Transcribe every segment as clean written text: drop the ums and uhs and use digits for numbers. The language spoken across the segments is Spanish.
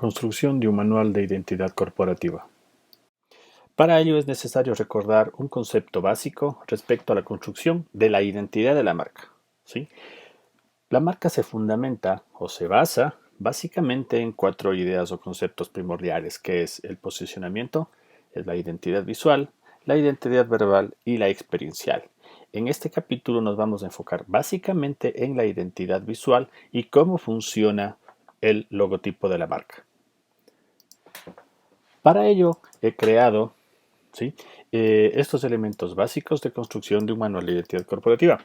Construcción de un manual de identidad corporativa. Para ello es necesario recordar un concepto básico respecto a la construcción de la identidad de la marca. ¿Sí? La marca se fundamenta o se basa básicamente en 4 ideas o conceptos primordiales, que es el posicionamiento, es la identidad visual, la identidad verbal y la experiencial. En este capítulo nos vamos a enfocar básicamente en la identidad visual y cómo funciona el logotipo de la marca. Para ello he creado ¿sí? Estos elementos básicos de construcción de un manual de identidad corporativa.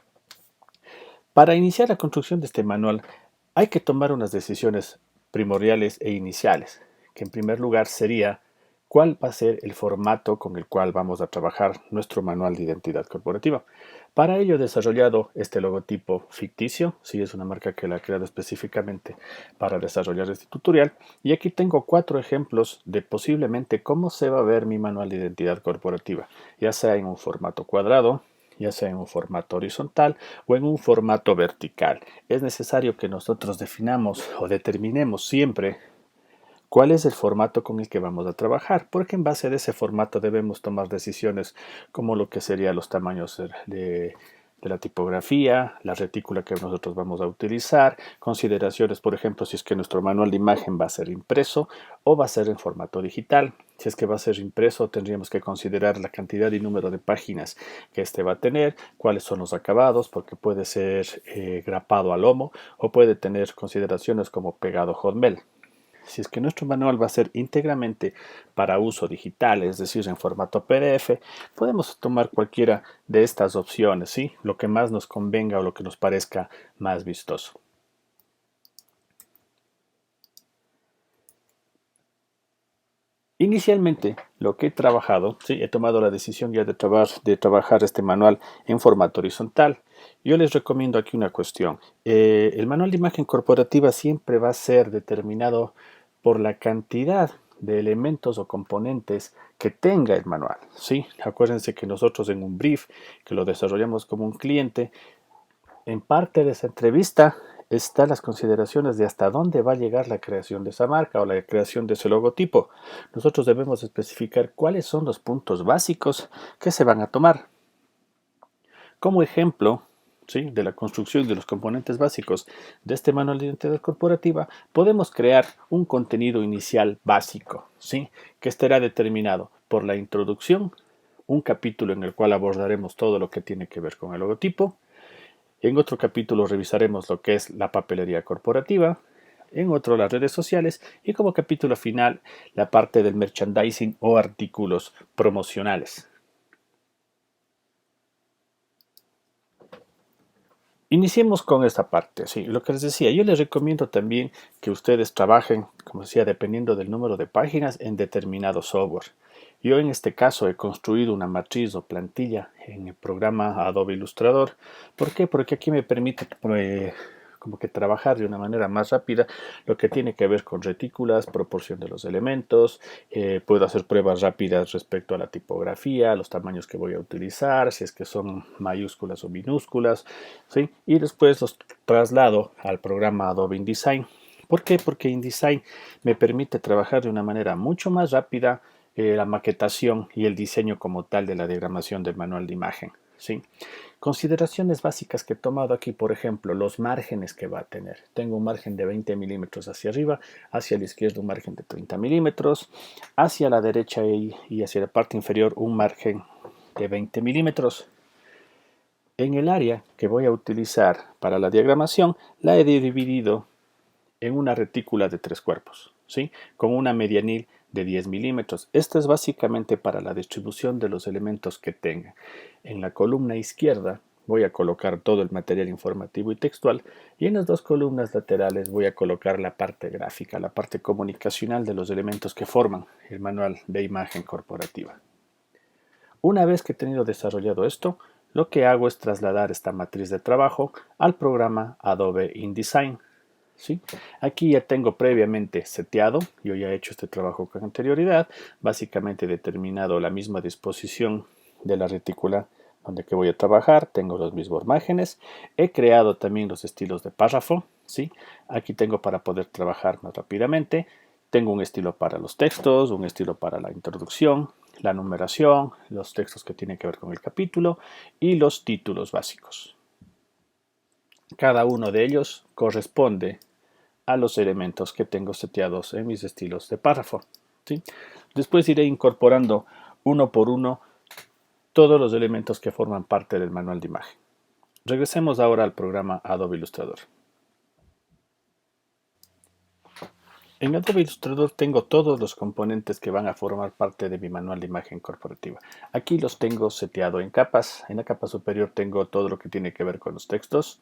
Para iniciar la construcción de este manual hay que tomar unas decisiones primordiales e iniciales, que en primer lugar sería cuál va a ser el formato con el cual vamos a trabajar nuestro manual de identidad corporativa. Para ello he desarrollado este logotipo ficticio, sí es una marca que la he creado específicamente para desarrollar este tutorial, y aquí tengo 4 ejemplos de posiblemente cómo se va a ver mi manual de identidad corporativa, ya sea en un formato cuadrado, ya sea en un formato horizontal o en un formato vertical. Es necesario que nosotros definamos o determinemos siempre cuál es el formato con el que vamos a trabajar, porque en base a ese formato debemos tomar decisiones como lo que serían los tamaños de la tipografía, la retícula que nosotros vamos a utilizar, consideraciones, por ejemplo, si es que nuestro manual de imagen va a ser impreso o va a ser en formato digital. Si es que va a ser impreso, tendríamos que considerar la cantidad y número de páginas que este va a tener, cuáles son los acabados, porque puede ser grapado a lomo o puede tener consideraciones como pegado hotmail. Si es que nuestro manual va a ser íntegramente para uso digital, es decir, en formato PDF, podemos tomar cualquiera de estas opciones, ¿sí? Lo que más nos convenga o lo que nos parezca más vistoso. Inicialmente, lo que he trabajado, sí, he tomado la decisión ya de trabajar este manual en formato horizontal. Yo les recomiendo aquí una cuestión. El manual de imagen corporativa siempre va a ser determinado por la cantidad de elementos o componentes que tenga el manual, ¿sí? Acuérdense que nosotros en un brief, que lo desarrollamos como un cliente, en parte de esa entrevista están las consideraciones de hasta dónde va a llegar la creación de esa marca o la creación de ese logotipo. Nosotros debemos especificar cuáles son los puntos básicos que se van a tomar. Como ejemplo, ¿sí?, de la construcción de los componentes básicos de este manual de identidad corporativa, podemos crear un contenido inicial básico, ¿sí?, que estará determinado por la introducción, un capítulo en el cual abordaremos todo lo que tiene que ver con el logotipo. En otro capítulo revisaremos lo que es la papelería corporativa, en otro las redes sociales y como capítulo final la parte del merchandising o artículos promocionales. Iniciemos con esta parte, sí, lo que les decía, yo les recomiendo también que ustedes trabajen, como decía, dependiendo del número de páginas en determinado software. Yo en este caso he construido una matriz o plantilla en el programa Adobe Illustrator. ¿Por qué? Porque aquí me permite como que trabajar de una manera más rápida lo que tiene que ver con retículas, proporción de los elementos, puedo hacer pruebas rápidas respecto a la tipografía, los tamaños que voy a utilizar, si es que son mayúsculas o minúsculas, ¿sí? Y después los traslado al programa Adobe InDesign. ¿Por qué? Porque InDesign me permite trabajar de una manera mucho más rápida la maquetación y el diseño como tal de la diagramación del manual de imagen, ¿sí? Consideraciones básicas que he tomado aquí, por ejemplo, los márgenes que va a tener. Tengo un margen de 20 milímetros hacia arriba, hacia la izquierda un margen de 30 milímetros, hacia la derecha y hacia la parte inferior un margen de 20 milímetros. En el área que voy a utilizar para la diagramación la he dividido en una retícula de 3 cuerpos, ¿sí?, con una medianil de 10 milímetros. Esto es básicamente para la distribución de los elementos que tenga. En la columna izquierda voy a colocar todo el material informativo y textual y en las 2 columnas laterales voy a colocar la parte gráfica, la parte comunicacional de los elementos que forman el manual de imagen corporativa. Una vez que he tenido desarrollado esto, lo que hago es trasladar esta matriz de trabajo al programa Adobe InDesign. ¿Sí? Aquí ya tengo previamente seteado, yo ya he hecho este trabajo con anterioridad, básicamente he determinado la misma disposición de la retícula donde que voy a trabajar, tengo los mismos márgenes, he creado también los estilos de párrafo, ¿sí? Aquí tengo para poder trabajar más rápidamente, Tengo un estilo para los textos, un estilo para la introducción, la numeración, los textos que tienen que ver con el capítulo y los títulos básicos. Cada uno de ellos corresponde a los elementos que tengo seteados en mis estilos de párrafo, ¿sí? Después iré incorporando uno por uno todos los elementos que forman parte del manual de imagen. Regresemos ahora al programa Adobe Illustrator. En Adobe Illustrator tengo todos los componentes que van a formar parte de mi manual de imagen corporativa. Aquí los tengo seteado en capas. En la capa superior tengo todo lo que tiene que ver con los textos.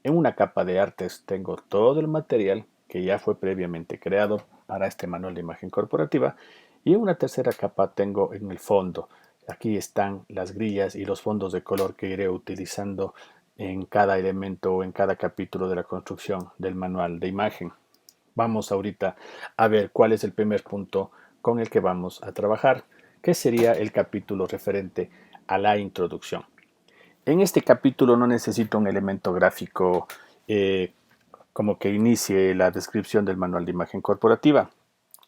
En una capa de artes tengo todo el material que ya fue previamente creado para este manual de imagen corporativa. Y en una tercera capa tengo en el fondo. Aquí están las grillas y los fondos de color que iré utilizando en cada elemento o en cada capítulo de la construcción del manual de imagen. Vamos ahorita a ver cuál es el primer punto con el que vamos a trabajar, que sería el capítulo referente a la introducción. En este capítulo no necesito un elemento gráfico como que inicie la descripción del manual de imagen corporativa.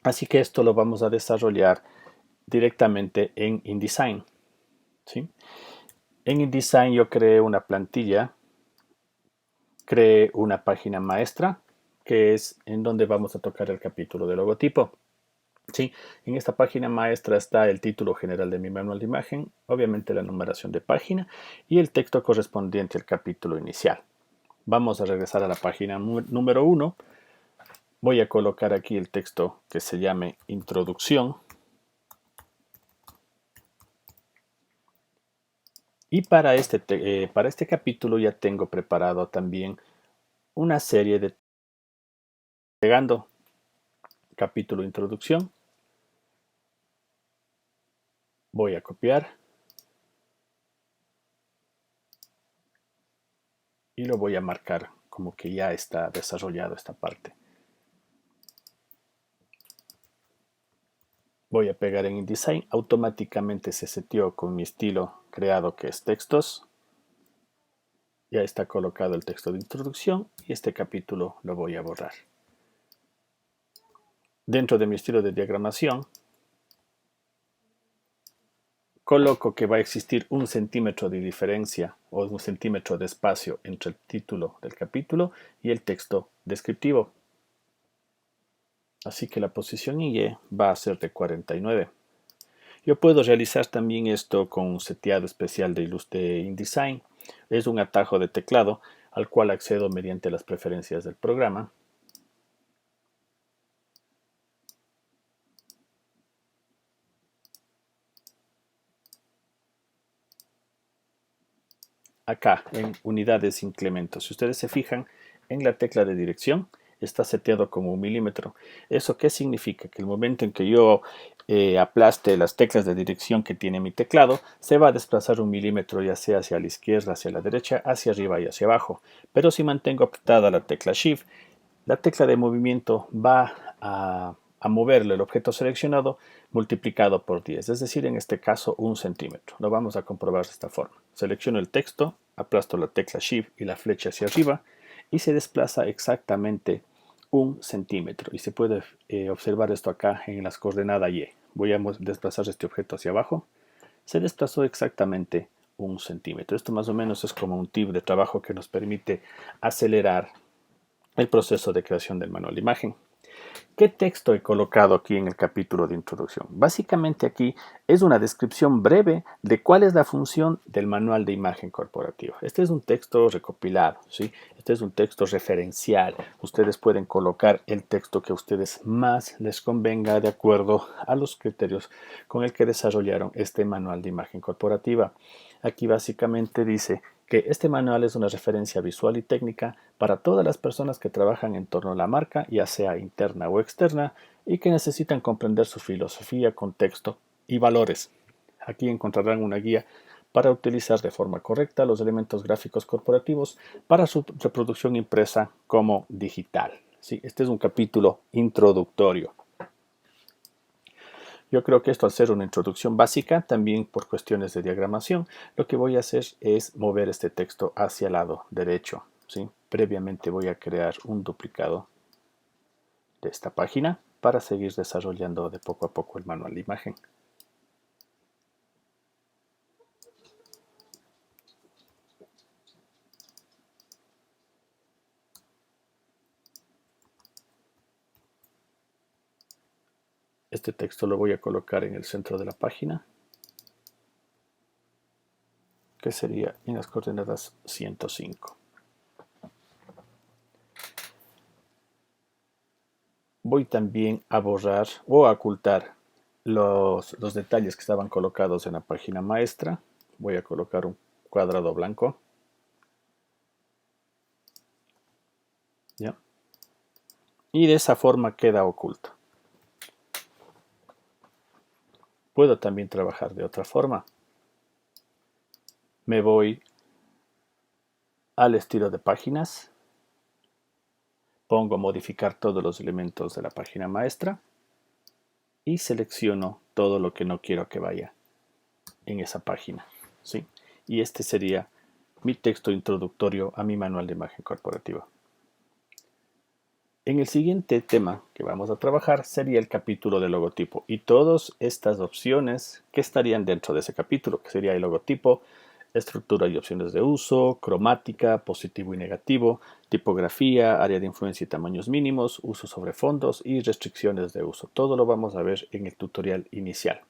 Así que esto lo vamos a desarrollar directamente en InDesign, ¿sí? En InDesign yo creé una plantilla, creé una página maestra, que es en donde vamos a tocar el capítulo de logotipo. Sí, en esta página maestra está el título general de mi manual de imagen, obviamente la numeración de página y el texto correspondiente al capítulo inicial. Vamos a regresar a la página número 1. Voy a colocar aquí el texto que se llame Introducción. Y para este capítulo ya tengo preparado también una serie de pegando capítulo Introducción. Voy a copiar y lo voy a marcar como que ya está desarrollado esta parte. Voy a pegar en InDesign, automáticamente se seteó con mi estilo creado que es textos. Ya está colocado el texto de introducción y este capítulo lo voy a borrar. Dentro de mi estilo de diagramación, coloco que va a existir 1 centímetro de diferencia o 1 centímetro de espacio entre el título del capítulo y el texto descriptivo. Así que la posición Y va a ser de 49. Yo puedo realizar también esto con un seteado especial de InDesign. Es un atajo de teclado al cual accedo mediante las preferencias del programa. Acá en unidades incrementos. Si ustedes se fijan en la tecla de dirección, está seteado como 1 milímetro. ¿Eso qué significa? Que el momento en que yo aplaste las teclas de dirección que tiene mi teclado, se va a desplazar 1 milímetro, ya sea hacia la izquierda, hacia la derecha, hacia arriba y hacia abajo. Pero si mantengo apretada la tecla Shift, la tecla de movimiento va a moverle el objeto seleccionado multiplicado por 10, es decir, en este caso 1 centímetro. Lo vamos a comprobar de esta forma. Selecciono el texto, aplasto la tecla Shift y la flecha hacia arriba y se desplaza exactamente 1 centímetro. Y se puede observar esto acá en las coordenadas Y. Voy a desplazar este objeto hacia abajo. Se desplazó exactamente 1 centímetro. Esto más o menos es como un tip de trabajo que nos permite acelerar el proceso de creación del manual de imagen. ¿Qué texto he colocado aquí en el capítulo de introducción? Básicamente aquí es una descripción breve de cuál es la función del manual de imagen corporativa. Este es un texto recopilado, ¿sí? Este es un texto referencial. Ustedes pueden colocar el texto que a ustedes más les convenga de acuerdo a los criterios con el que desarrollaron este manual de imagen corporativa. Aquí básicamente dice que este manual es una referencia visual y técnica para todas las personas que trabajan en torno a la marca, ya sea interna o externa, y que necesitan comprender su filosofía, contexto y valores. Aquí encontrarán una guía para utilizar de forma correcta los elementos gráficos corporativos para su reproducción impresa como digital. Sí, este es un capítulo introductorio. Yo creo que esto, al ser una introducción básica, también por cuestiones de diagramación, lo que voy a hacer es mover este texto hacia el lado derecho, ¿sí? Previamente voy a crear un duplicado de esta página. para seguir desarrollando de poco a poco el manual de imagen. Este texto lo voy a colocar en el centro de la página, que sería en las coordenadas 105. Voy también a borrar o a ocultar los detalles que estaban colocados en la página maestra. Voy a colocar un cuadrado blanco. ¿Ya? Y de esa forma queda oculto. Puedo también trabajar de otra forma. Me voy al estilo de páginas. Pongo modificar todos los elementos de la página maestra. Y selecciono todo lo que no quiero que vaya en esa página. ¿Sí? Y este sería mi texto introductorio a mi manual de imagen corporativa. En el siguiente tema que vamos a trabajar sería el capítulo de logotipo y todas estas opciones que estarían dentro de ese capítulo, que sería el logotipo, estructura y opciones de uso, cromática, positivo y negativo, tipografía, área de influencia y tamaños mínimos, uso sobre fondos y restricciones de uso. Todo lo vamos a ver en el tutorial inicial.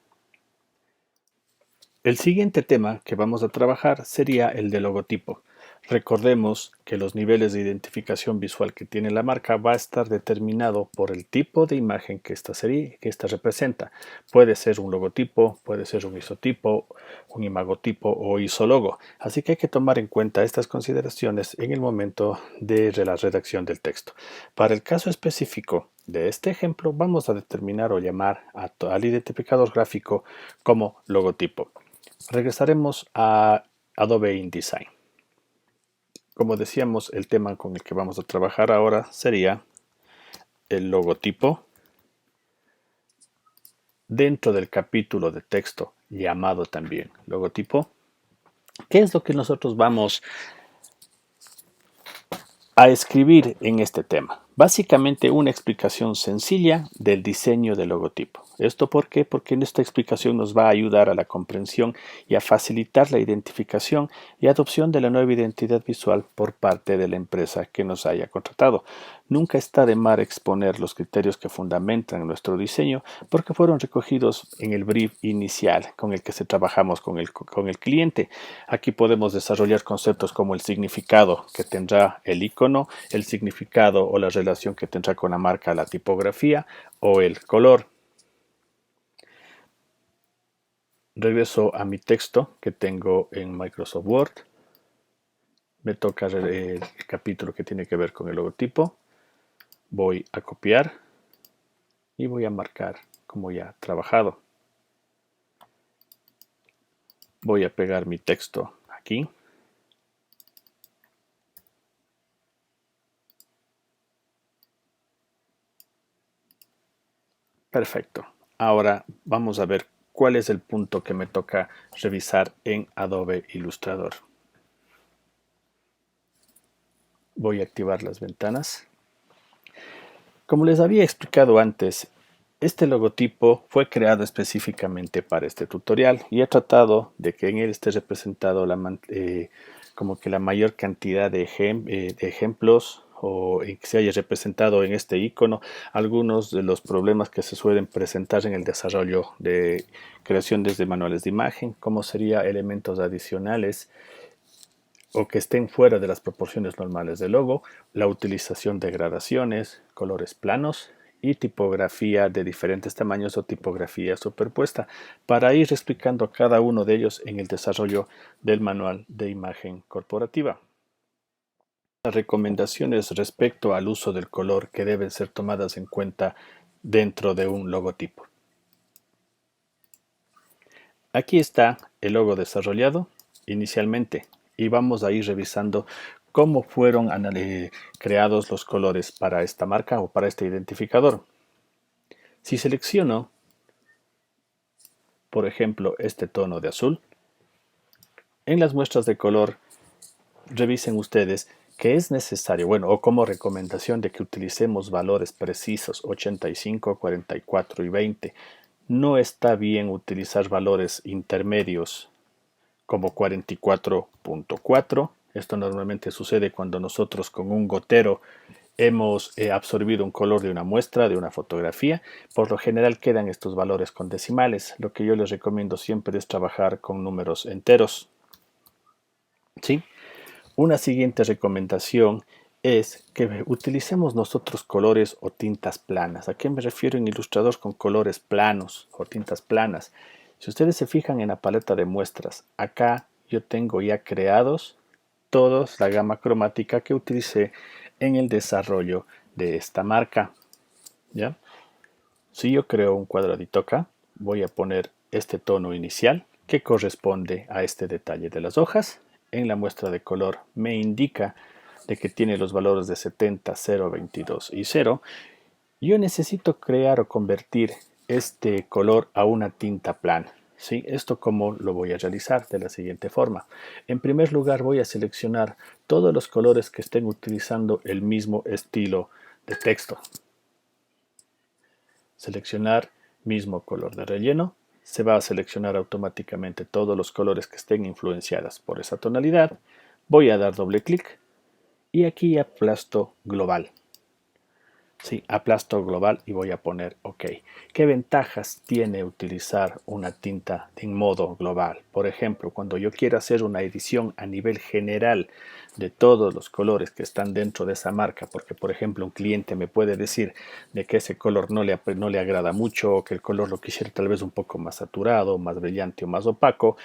El siguiente tema que vamos a trabajar sería el de logotipo. Recordemos que los niveles de identificación visual que tiene la marca va a estar determinado por el tipo de imagen que esta representa. Puede ser un logotipo, puede ser un isotipo, un imagotipo o isologo. Así que hay que tomar en cuenta estas consideraciones en el momento de la redacción del texto. Para el caso específico de este ejemplo, vamos a determinar o llamar al identificador gráfico como logotipo. Regresaremos a Adobe InDesign. Como decíamos, el tema con el que vamos a trabajar ahora sería el logotipo dentro del capítulo de texto llamado también logotipo. ¿Qué es lo que nosotros vamos a escribir en este tema? Básicamente una explicación sencilla del diseño del logotipo. ¿Esto por qué? Porque en esta explicación nos va a ayudar a la comprensión y a facilitar la identificación y adopción de la nueva identidad visual por parte de la empresa que nos haya contratado. Nunca está de más exponer los criterios que fundamentan nuestro diseño porque fueron recogidos en el brief inicial con el que trabajamos con el cliente. Aquí podemos desarrollar conceptos como el significado que tendrá el icono, el significado o la relación que tendrá con la marca, la tipografía o el color. Regreso a mi texto que tengo en Microsoft Word. Me toca el capítulo que tiene que ver con el logotipo. Voy a copiar y voy a marcar como ya trabajado. Voy a pegar mi texto aquí. Perfecto. Ahora vamos a ver cuál es el punto que me toca revisar en Adobe Illustrator. Voy a activar las ventanas. Como les había explicado antes, este logotipo fue creado específicamente para este tutorial y he tratado de que en él esté representado como que la mayor cantidad de ejemplos o que se haya representado en este icono algunos de los problemas que se suelen presentar en el desarrollo de creación desde manuales de imagen, como sería elementos adicionales o que estén fuera de las proporciones normales del logo, la utilización de gradaciones, colores planos y tipografía de diferentes tamaños o tipografía superpuesta, para ir explicando cada uno de ellos en el desarrollo del manual de imagen corporativa. Las recomendaciones respecto al uso del color que deben ser tomadas en cuenta dentro de un logotipo. Aquí está el logo desarrollado inicialmente y vamos a ir revisando cómo fueron creados los colores para esta marca o para este identificador. Si selecciono, por ejemplo, este tono de azul, en las muestras de color, revisen ustedes que es necesario, bueno, o como recomendación de que utilicemos valores precisos 85, 44 y 20. No está bien utilizar valores intermedios como 44.4. Esto normalmente sucede cuando nosotros con un gotero hemos absorbido un color de una muestra, de una fotografía. Por lo general quedan estos valores con decimales. Lo que yo les recomiendo siempre es trabajar con números enteros. ¿Sí? Una siguiente recomendación es que utilicemos nosotros colores o tintas planas. ¿A qué me refiero en Illustrator con colores planos o tintas planas? Si ustedes se fijan en la paleta de muestras, acá yo tengo ya creados toda la gama cromática que utilicé en el desarrollo de esta marca. ¿Ya? Si yo creo un cuadradito acá, voy a poner este tono inicial que corresponde a este detalle de las hojas. En la muestra de color me indica de que tiene los valores de 70, 0, 22 y 0. Yo necesito crear o convertir este color a una tinta plana. ¿Sí? ¿Esto cómo lo voy a realizar? De la siguiente forma. En primer lugar voy a seleccionar todos los colores que estén utilizando el mismo estilo de texto. Seleccionar mismo color de relleno. Se va a seleccionar automáticamente todos los colores que estén influenciadas por esa tonalidad. Voy a dar doble clic y aquí aplasto global. Sí, aplasto global y voy a poner OK. ¿Qué ventajas tiene utilizar una tinta en modo global? Por ejemplo, cuando yo quiero hacer una edición a nivel general de todos los colores que están dentro de esa marca, porque por ejemplo un cliente me puede decir de que ese color no le agrada mucho o que el color lo quisiera tal vez un poco más saturado, más brillante o más opaco,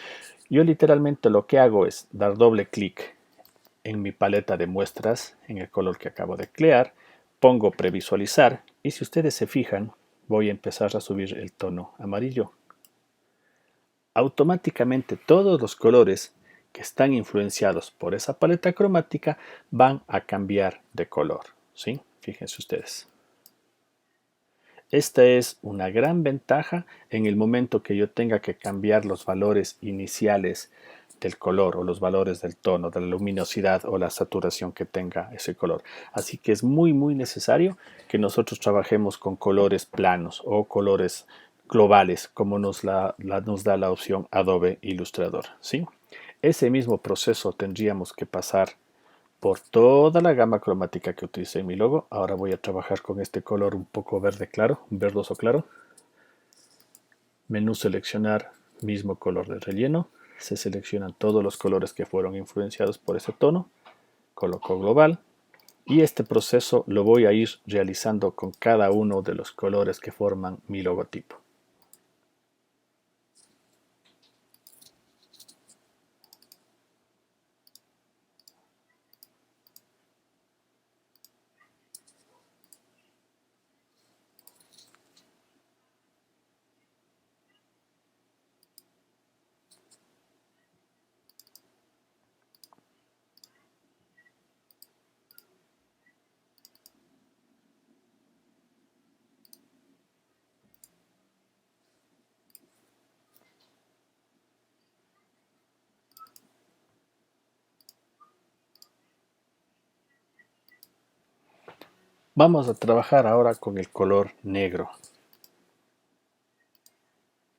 yo literalmente lo que hago es dar doble clic en mi paleta de muestras, en el color que acabo de crear, pongo previsualizar y si ustedes se fijan, voy a empezar a subir el tono amarillo. Automáticamente todos los colores que están influenciados por esa paleta cromática van a cambiar de color. ¿Sí? Fíjense ustedes. Esta es una gran ventaja en el momento que yo tenga que cambiar los valores iniciales del color o los valores del tono, de la luminosidad o la saturación que tenga ese color. Así que es muy necesario que nosotros trabajemos con colores planos o colores globales como nos da la opción Adobe Illustrator. ¿Sí? Ese mismo proceso tendríamos que pasar por toda la gama cromática que utilicé en mi logo. Ahora voy a trabajar con este color un poco verde claro, verdoso claro. Menú seleccionar, mismo color de relleno. Se seleccionan todos los colores que fueron influenciados por ese tono. Coloco global. Y este proceso lo voy a ir realizando con cada uno de los colores que forman mi logotipo. Vamos a trabajar ahora con el color negro.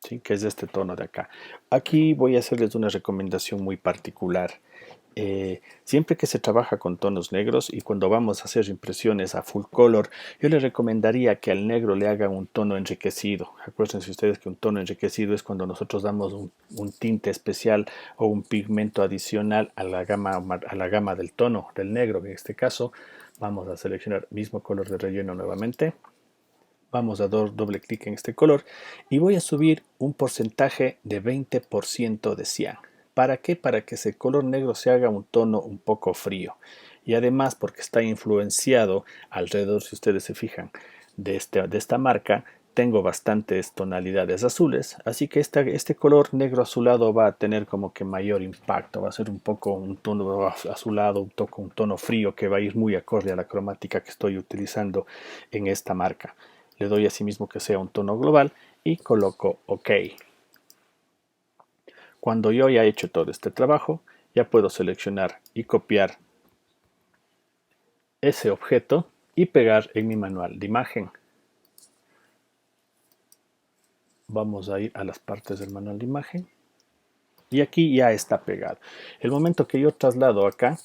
¿Sí? Que es de este tono de acá. Aquí voy a hacerles una recomendación muy particular. Siempre que se trabaja con tonos negros y cuando vamos a hacer impresiones a full color, yo les recomendaría que al negro le hagan un tono enriquecido. Acuérdense ustedes que un tono enriquecido es cuando nosotros damos un tinte especial o un pigmento adicional a la gama del tono del negro. En este caso vamos a seleccionar mismo color de relleno nuevamente. Vamos a dar doble clic en este color y voy a subir un porcentaje de 20% de cian. ¿Para qué? Para que ese color negro se haga un tono un poco frío. Y además porque está influenciado alrededor, si ustedes se fijan, de esta marca, tengo bastantes tonalidades azules, así que este color negro azulado va a tener como que mayor impacto, va a ser un poco un tono azulado, un tono frío que va a ir muy acorde a la cromática que estoy utilizando en esta marca. Le doy asimismo que sea un tono global y coloco OK. Cuando yo haya hecho todo este trabajo, ya puedo seleccionar y copiar ese objeto y pegar en mi manual de imagen. Vamos a ir a las partes del manual de imagen y aquí ya está pegado. El momento que yo traslado acá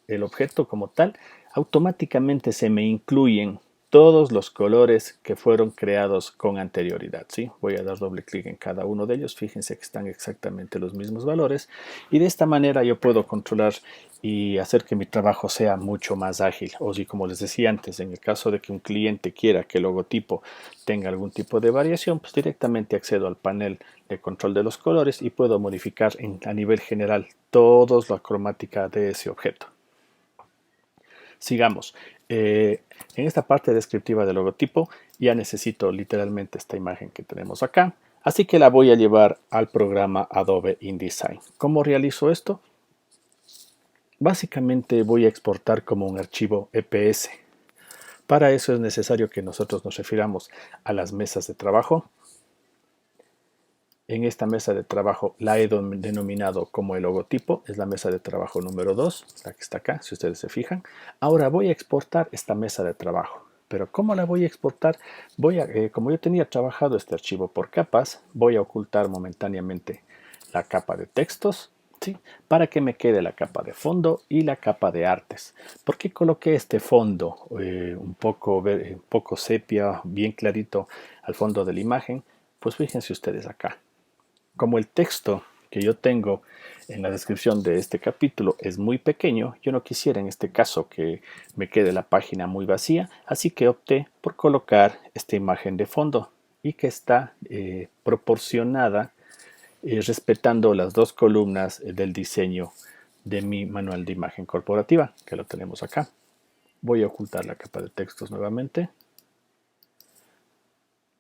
el objeto como tal, automáticamente se me incluyen todos los colores que fueron creados con anterioridad. ¿Sí? Voy a dar doble clic en cada uno de ellos. Fíjense que están exactamente los mismos valores y de esta manera yo puedo controlar y hacer que mi trabajo sea mucho más ágil. O si, como les decía antes, en el caso de que un cliente quiera que el logotipo tenga algún tipo de variación, pues directamente accedo al panel de control de los colores y puedo modificar a nivel general toda la cromática de ese objeto. Sigamos. En esta parte descriptiva del logotipo ya necesito literalmente esta imagen que tenemos acá. Así que la voy a llevar al programa Adobe InDesign. ¿Cómo realizo esto? Básicamente voy a exportar como un archivo EPS. Para eso es necesario que nosotros nos refiramos a las mesas de trabajo. En esta mesa de trabajo la he denominado como el logotipo, es la mesa de trabajo número 2, la que está acá, si ustedes se fijan. Ahora voy a exportar esta mesa de trabajo, pero ¿cómo la voy a exportar? Como yo tenía trabajado este archivo por capas, voy a ocultar momentáneamente la capa de textos, ¿sí? Para que me quede la capa de fondo y la capa de artes. ¿Por qué coloqué este fondo un poco sepia, bien clarito al fondo de la imagen? Pues fíjense ustedes acá. Como el texto que yo tengo en la descripción de este capítulo es muy pequeño, yo no quisiera en este caso que me quede la página muy vacía, así que opté por colocar esta imagen de fondo y que está proporcionada respetando las dos columnas del diseño de mi manual de imagen corporativa, que lo tenemos acá. Voy a ocultar la capa de textos nuevamente.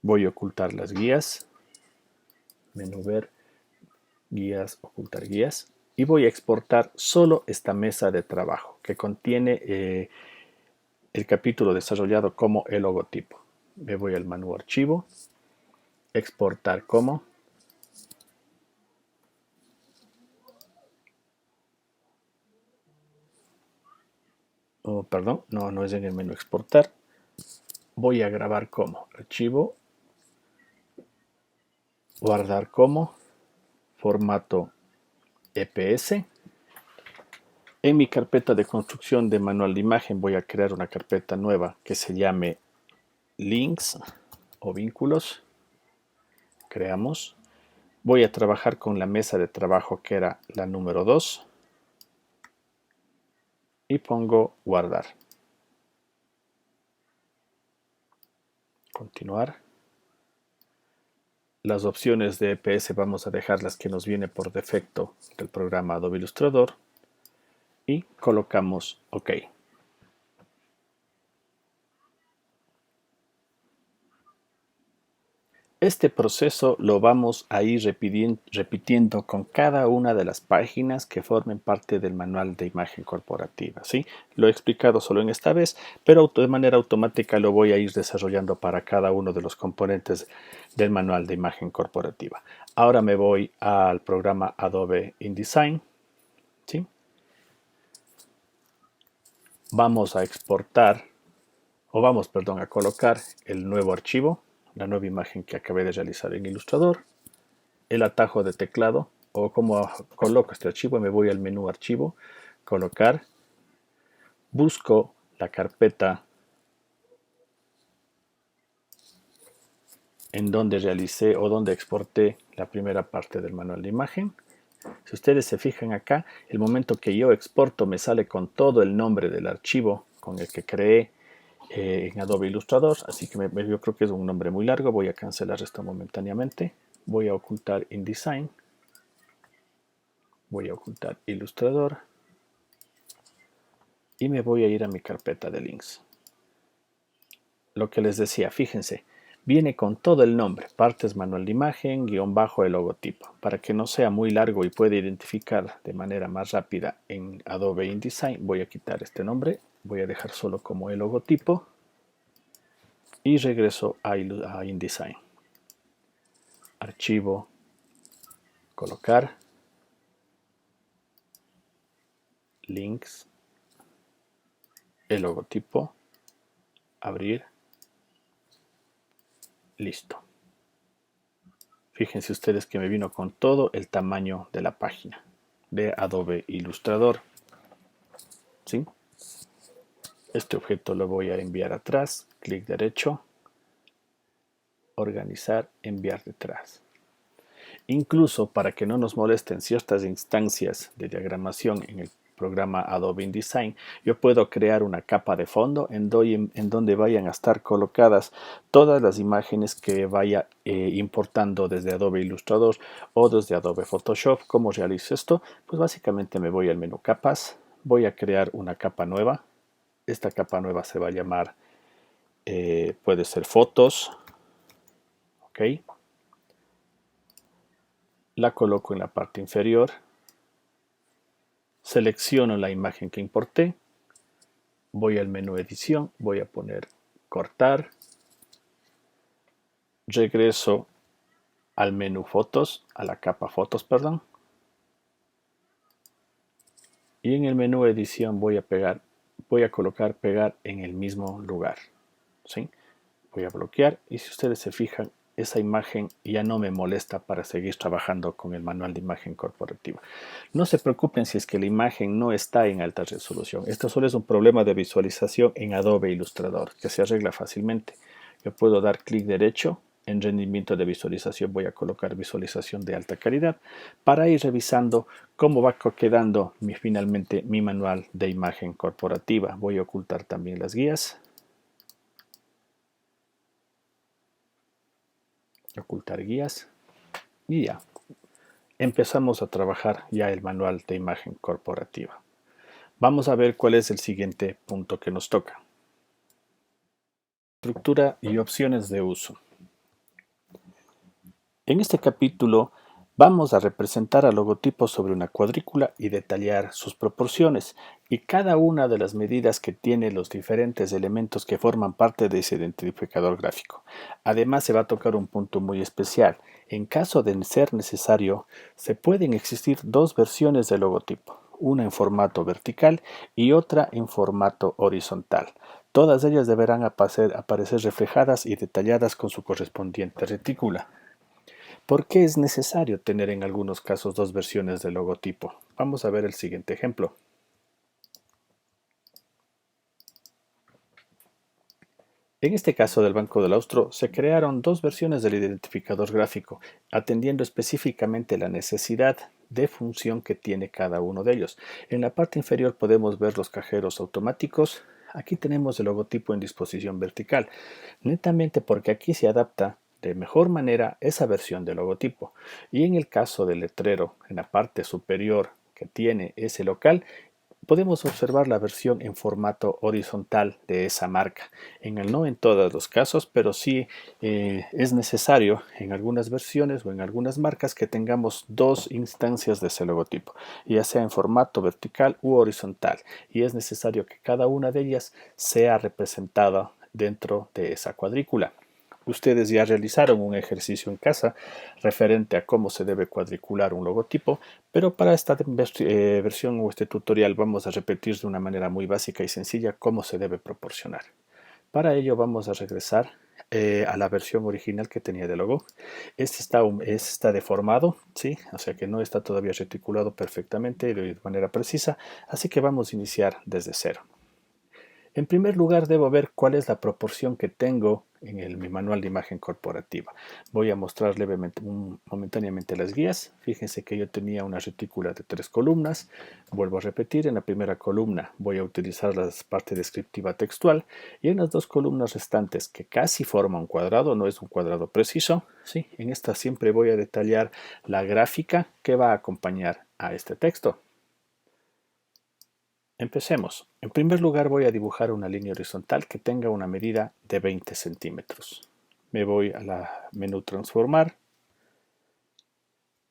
Voy a ocultar las guías. Menú ver, guías, ocultar guías, y voy a exportar solo esta mesa de trabajo que contiene el capítulo desarrollado como el logotipo. Me voy al menú archivo, exportar como, perdón, no es en el menú exportar, voy a grabar como archivo, guardar como, formato EPS. En mi carpeta de construcción de manual de imagen voy a crear una carpeta nueva que se llame links o vínculos. Creamos. Voy a trabajar con la mesa de trabajo que era la número 2 y pongo guardar. Continuar. Las opciones de EPS vamos a dejar las que nos viene por defecto del programa Adobe Illustrator y colocamos OK. Este proceso lo vamos a ir repitiendo con cada una de las páginas que formen parte del manual de imagen corporativa. ¿Sí? Lo he explicado solo en esta vez, pero de manera automática lo voy a ir desarrollando para cada uno de los componentes del manual de imagen corporativa. Ahora me voy al programa Adobe InDesign. ¿Sí? Vamos a exportar, perdón, a colocar el nuevo archivo, la nueva imagen que acabé de realizar en Illustrator. El atajo de teclado o cómo coloco este archivo, me voy al menú archivo, colocar, busco la carpeta en donde realicé o donde exporté la primera parte del manual de imagen. Si ustedes se fijan acá, el momento que yo exporto me sale con todo el nombre del archivo con el que creé en Adobe Illustrator, así que yo creo que es un nombre muy largo, voy a cancelar esto momentáneamente, voy a ocultar InDesign, voy a ocultar Illustrator, y me voy a ir a mi carpeta de links. Lo que les decía, fíjense, viene con todo el nombre, partes manual de imagen, guión bajo el logotipo, para que no sea muy largo y pueda identificar de manera más rápida en Adobe InDesign. Voy a quitar este nombre, voy a dejar solo como el logotipo y regreso a InDesign. Archivo, colocar, links, el logotipo, abrir, listo. Fíjense ustedes que me vino con todo el tamaño de la página de Adobe Illustrator. ¿Sí? Este objeto lo voy a enviar atrás, clic derecho, organizar, enviar detrás. Incluso para que no nos molesten ciertas instancias de diagramación en el programa Adobe InDesign, yo puedo crear una capa de fondo en donde vayan a estar colocadas todas las imágenes que vaya importando desde Adobe Illustrator o desde Adobe Photoshop. ¿Cómo realizo esto? Pues básicamente me voy al menú capas, voy a crear una capa nueva. Esta capa nueva se va a llamar, puede ser fotos, ¿ok? La coloco en la parte inferior, selecciono la imagen que importé, voy al menú edición, voy a poner cortar, regreso al menú fotos, a la capa fotos, perdón, y en el menú edición voy a colocar pegar en el mismo lugar, ¿sí? Voy a bloquear y si ustedes se fijan, esa imagen ya no me molesta para seguir trabajando con el manual de imagen corporativa. No se preocupen si es que la imagen no está en alta resolución. Esto solo es un problema de visualización en Adobe Illustrator que se arregla fácilmente. Yo puedo dar clic derecho. En rendimiento de visualización voy a colocar visualización de alta calidad para ir revisando cómo va quedando finalmente mi manual de imagen corporativa. Voy a ocultar también las guías. Ocultar guías y ya empezamos a trabajar ya el manual de imagen corporativa. Vamos a ver cuál es el siguiente punto que nos toca. Estructura y opciones de uso. En este capítulo vamos a representar al logotipo sobre una cuadrícula y detallar sus proporciones y cada una de las medidas que tiene los diferentes elementos que forman parte de ese identificador gráfico. Además se va a tocar un punto muy especial. En caso de ser necesario, se pueden existir dos versiones del logotipo, una en formato vertical y otra en formato horizontal. Todas ellas deberán aparecer reflejadas y detalladas con su correspondiente retícula. ¿Por qué es necesario tener en algunos casos dos versiones del logotipo? Vamos a ver el siguiente ejemplo. En este caso del Banco del Austro se crearon dos versiones del identificador gráfico, atendiendo específicamente la necesidad de función que tiene cada uno de ellos. En la parte inferior podemos ver los cajeros automáticos. Aquí tenemos el logotipo en disposición vertical, netamente porque aquí se adapta de mejor manera esa versión del logotipo. Y en el caso del letrero, en la parte superior que tiene ese local, podemos observar la versión en formato horizontal de esa marca. No en todos los casos, pero sí es necesario en algunas versiones o en algunas marcas que tengamos dos instancias de ese logotipo, ya sea en formato vertical u horizontal. Y es necesario que cada una de ellas sea representada dentro de esa cuadrícula. Ustedes ya realizaron un ejercicio en casa referente a cómo se debe cuadricular un logotipo, pero para esta versión o este tutorial vamos a repetir de una manera muy básica y sencilla cómo se debe proporcionar. Para ello vamos a regresar a la versión original que tenía de logo. Este está deformado, ¿sí? O sea que no está todavía reticulado perfectamente de manera precisa, así que vamos a iniciar desde cero. En primer lugar, debo ver cuál es la proporción que tengo en mi manual de imagen corporativa. Voy a mostrar momentáneamente las guías. Fíjense que yo tenía una retícula de 3 columnas. Vuelvo a repetir, en la primera columna voy a utilizar la parte descriptiva textual y en las dos columnas restantes, que casi forman un cuadrado, no es un cuadrado preciso, ¿sí? En esta siempre voy a detallar la gráfica que va a acompañar a este texto. Empecemos. En primer lugar voy a dibujar una línea horizontal que tenga una medida de 20 centímetros. Me voy a la menú transformar.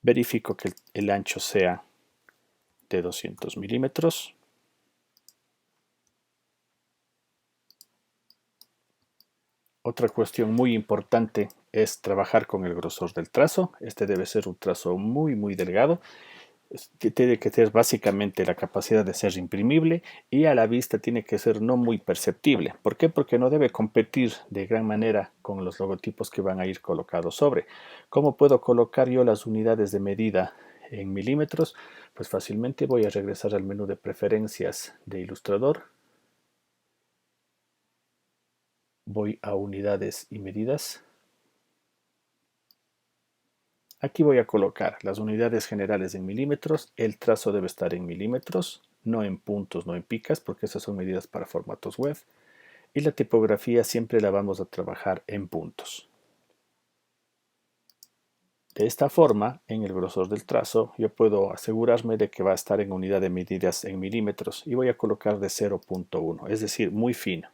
Verifico que el ancho sea de 200 milímetros. Otra cuestión muy importante es trabajar con el grosor del trazo. Este debe ser un trazo muy delgado. que tiene que tener básicamente la capacidad de ser imprimible y a la vista tiene que ser no muy perceptible. ¿Por qué? Porque no debe competir de gran manera con los logotipos que van a ir colocados sobre. ¿Cómo puedo colocar yo las unidades de medida en milímetros? Pues fácilmente voy a regresar al menú de preferencias de Illustrator. Voy a unidades y medidas. Aquí voy a colocar las unidades generales en milímetros, el trazo debe estar en milímetros, no en puntos, no en picas, porque esas son medidas para formatos web, y la tipografía siempre la vamos a trabajar en puntos. De esta forma, en el grosor del trazo, yo puedo asegurarme de que va a estar en unidad de medidas en milímetros y voy a colocar de 0.1, es decir, muy fino.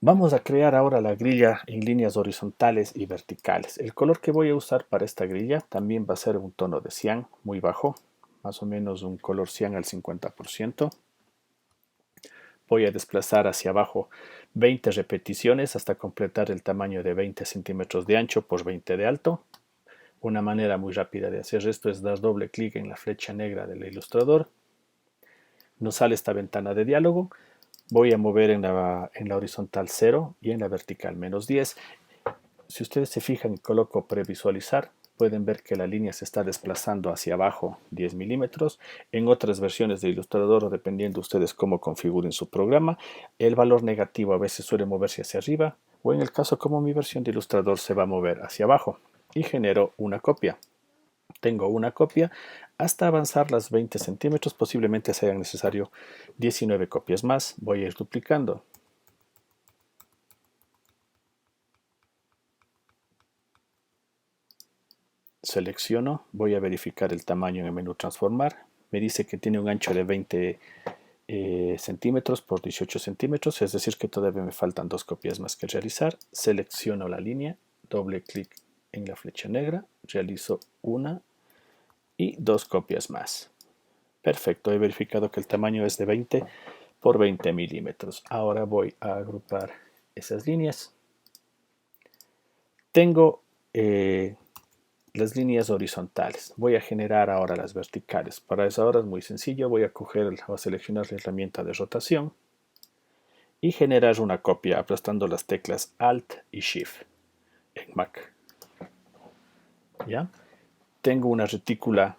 Vamos a crear ahora la grilla en líneas horizontales y verticales. El color que voy a usar para esta grilla también va a ser un tono de cian muy bajo, más o menos un color cian al 50%. Voy a desplazar hacia abajo 20 repeticiones hasta completar el tamaño de 20 centímetros de ancho por 20 de alto. Una manera muy rápida de hacer esto es dar doble clic en la flecha negra del ilustrador. Nos sale esta ventana de diálogo. Voy a mover en la horizontal 0 y en la vertical -10. Si ustedes se fijan y coloco previsualizar, pueden ver que la línea se está desplazando hacia abajo 10 milímetros. En otras versiones de Illustrator, o dependiendo ustedes cómo configuren su programa, el valor negativo a veces suele moverse hacia arriba, o en el caso como mi versión de Illustrator se va a mover hacia abajo. Y genero una copia. Tengo una copia hasta avanzar las 20 centímetros, posiblemente sean necesario 19 copias más. Voy a ir duplicando. Selecciono, voy a verificar el tamaño en el menú transformar. Me dice que tiene un ancho de 20 centímetros por 18 centímetros, es decir que todavía me faltan 2 copias más que realizar. Selecciono la línea, doble clic en la flecha negra, realizo una y 2 copias más. Perfecto, he verificado que el tamaño es de 20 por 20 milímetros. Ahora voy a agrupar esas líneas. Tengo las líneas horizontales. Voy a generar ahora las verticales. Para eso ahora es muy sencillo. Voy a seleccionar la herramienta de rotación y generar una copia aplastando las teclas Alt y Shift en Mac. ¿Ya? Tengo una retícula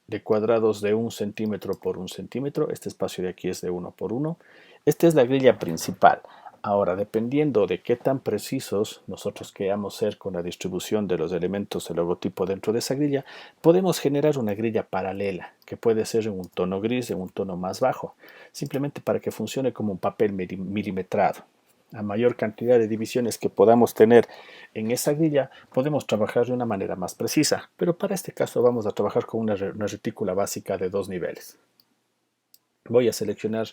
de cuadrados de 1 centímetro por 1 centímetro. Este espacio de aquí es de 1 por 1. Esta es la grilla principal. Ahora, dependiendo de qué tan precisos nosotros queramos ser con la distribución de los elementos del logotipo dentro de esa grilla, podemos generar una grilla paralela, que puede ser en un tono gris, en un tono más bajo, simplemente para que funcione como un papel milimetrado. A mayor cantidad de divisiones que podamos tener en esa grilla, podemos trabajar de una manera más precisa, pero para este caso vamos a trabajar con una retícula básica de 2 niveles. Voy a seleccionar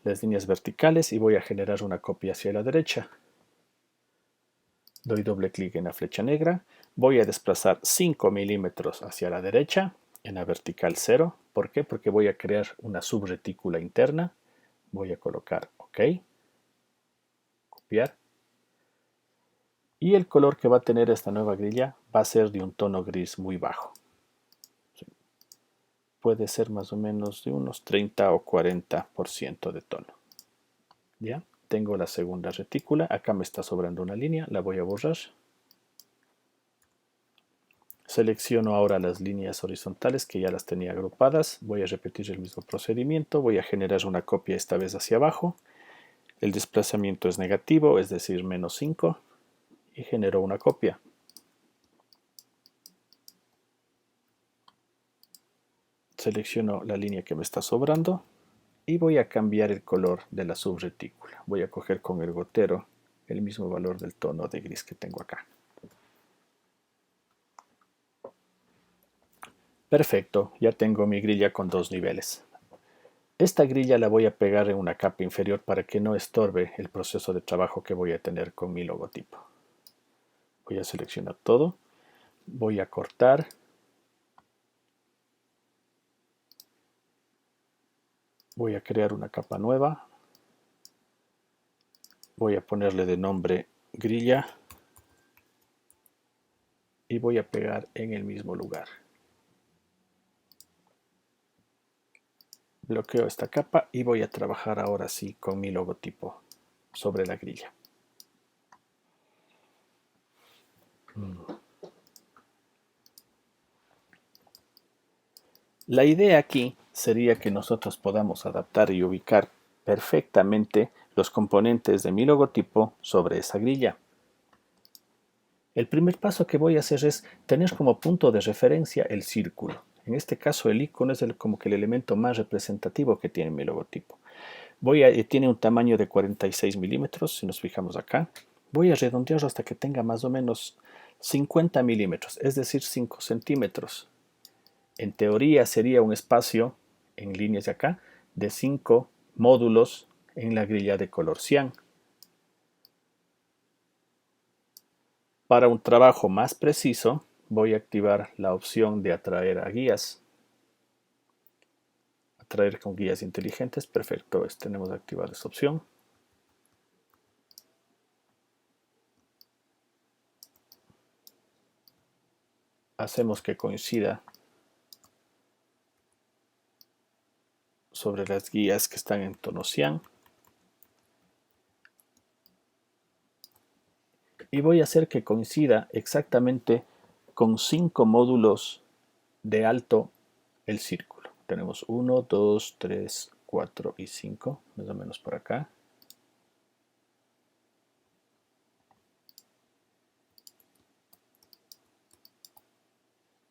las líneas verticales y voy a generar una copia hacia la derecha. Doy doble clic en la flecha negra. Voy a desplazar 5 milímetros hacia la derecha en la vertical 0. ¿Por qué? Porque voy a crear una subretícula interna. Voy a colocar OK. Copiar. Y el color que va a tener esta nueva grilla va a ser de un tono gris muy bajo. Puede ser más o menos de unos 30 o 40% de tono. ¿Ya? Tengo la segunda retícula, acá me está sobrando una línea, la voy a borrar. Selecciono ahora las líneas horizontales que ya las tenía agrupadas, voy a repetir el mismo procedimiento, voy a generar una copia esta vez hacia abajo. El desplazamiento es negativo, es decir, -5, y genero una copia. Selecciono la línea que me está sobrando y voy a cambiar el color de la subretícula. Voy a coger con el gotero el mismo valor del tono de gris que tengo acá. Perfecto, ya tengo mi grilla con 2 niveles. Esta grilla la voy a pegar en una capa inferior para que no estorbe el proceso de trabajo que voy a tener con mi logotipo. Voy a seleccionar todo, voy a cortar, voy a crear una capa nueva, voy a ponerle de nombre grilla y y voy a pegar en el mismo lugar. Bloqueo esta capa y voy a trabajar ahora sí con mi logotipo sobre la grilla. La idea aquí sería que nosotros podamos adaptar y ubicar perfectamente los componentes de mi logotipo sobre esa grilla. El primer paso que voy a hacer es tener como punto de referencia el círculo. En este caso el icono es como que el elemento más representativo que tiene mi logotipo. Tiene un tamaño de 46 milímetros, si nos fijamos acá. Voy a redondearlo hasta que tenga más o menos 50 milímetros, es decir, 5 centímetros. En teoría sería un espacio, en líneas de acá, de 5 módulos en la grilla de color cian. Para un trabajo más preciso, voy a activar la opción de atraer a guías. Atraer con guías inteligentes, perfecto, tenemos activada esta opción. Hacemos que coincida sobre las guías que están en tono cian. Y voy a hacer que coincida exactamente con 5 módulos de alto el círculo. Tenemos 1, 2, 3, 4 y 5, más o menos por acá.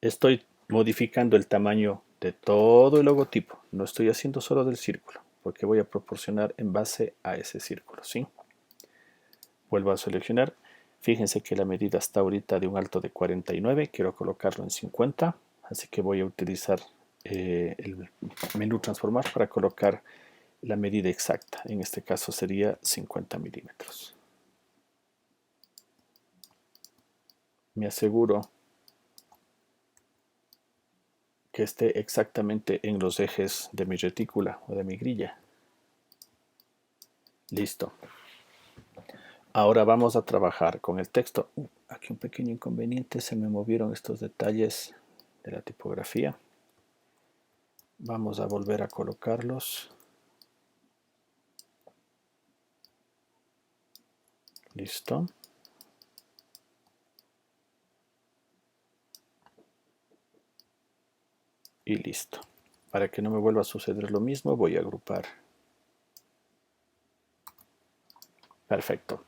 Estoy modificando el tamaño de todo el logotipo. No estoy haciendo solo del círculo, porque voy a proporcionar en base a ese círculo, ¿sí? Vuelvo a seleccionar. Fíjense que la medida está ahorita de un alto de 49. Quiero colocarlo en 50. Así que voy a utilizar el menú transformar para colocar la medida exacta. En este caso sería 50 milímetros. Me aseguro que esté exactamente en los ejes de mi retícula o de mi grilla. Listo. Ahora vamos a trabajar con el texto. Aquí un pequeño inconveniente, se me movieron estos detalles de la tipografía. Vamos a volver a colocarlos. Listo. Y listo. Para que no me vuelva a suceder lo mismo, voy a agrupar. Perfecto.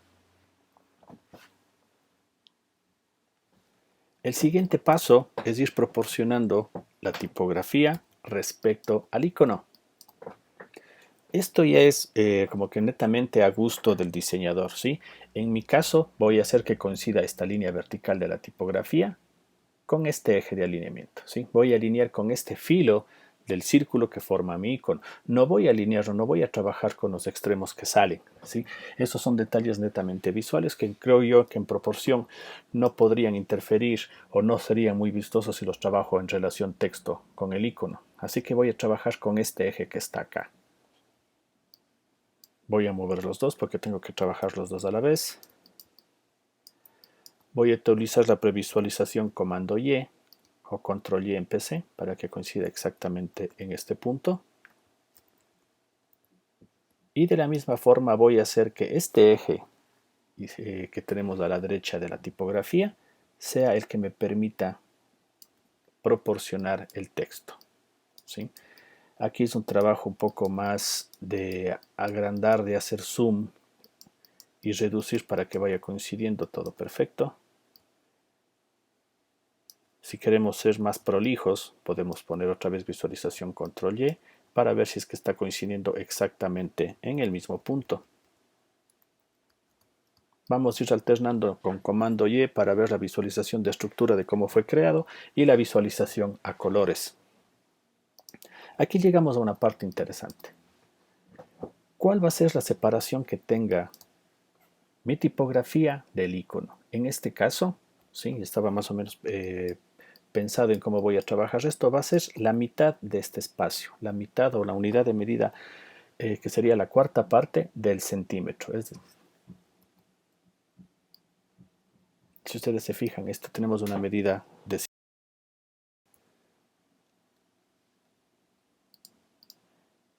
El siguiente paso es ir proporcionando la tipografía respecto al icono. Esto ya es como que netamente a gusto del diseñador, ¿sí? En mi caso voy a hacer que coincida esta línea vertical de la tipografía con este eje de alineamiento, ¿sí? Voy a alinear con este filo del círculo que forma mi icono. No voy a alinearlo, no voy a trabajar con los extremos que salen, ¿sí? Estos son detalles netamente visuales que creo yo que en proporción no podrían interferir o no serían muy vistosos si los trabajo en relación texto con el icono. Así que voy a trabajar con este eje que está acá. Voy a mover los dos porque tengo que trabajar los dos a la vez. Voy a utilizar la previsualización comando Y o control Y en PC para que coincida exactamente en este punto. Y de la misma forma voy a hacer que este eje que tenemos a la derecha de la tipografía sea el que me permita proporcionar el texto, ¿sí? Aquí es un trabajo un poco más de agrandar, de hacer zoom y reducir para que vaya coincidiendo todo perfecto. Si queremos ser más prolijos, podemos poner otra vez visualización control Y para ver si es que está coincidiendo exactamente en el mismo punto. Vamos a ir alternando con comando Y para ver la visualización de estructura de cómo fue creado y la visualización a colores. Aquí llegamos a una parte interesante. ¿Cuál va a ser la separación que tenga mi tipografía del icono? En este caso, sí, estaba más o menos pensado en cómo voy a trabajar esto. Va a ser la mitad de este espacio, la mitad o la unidad de medida que sería la cuarta parte del centímetro. Si ustedes se fijan, esto tenemos una medida de...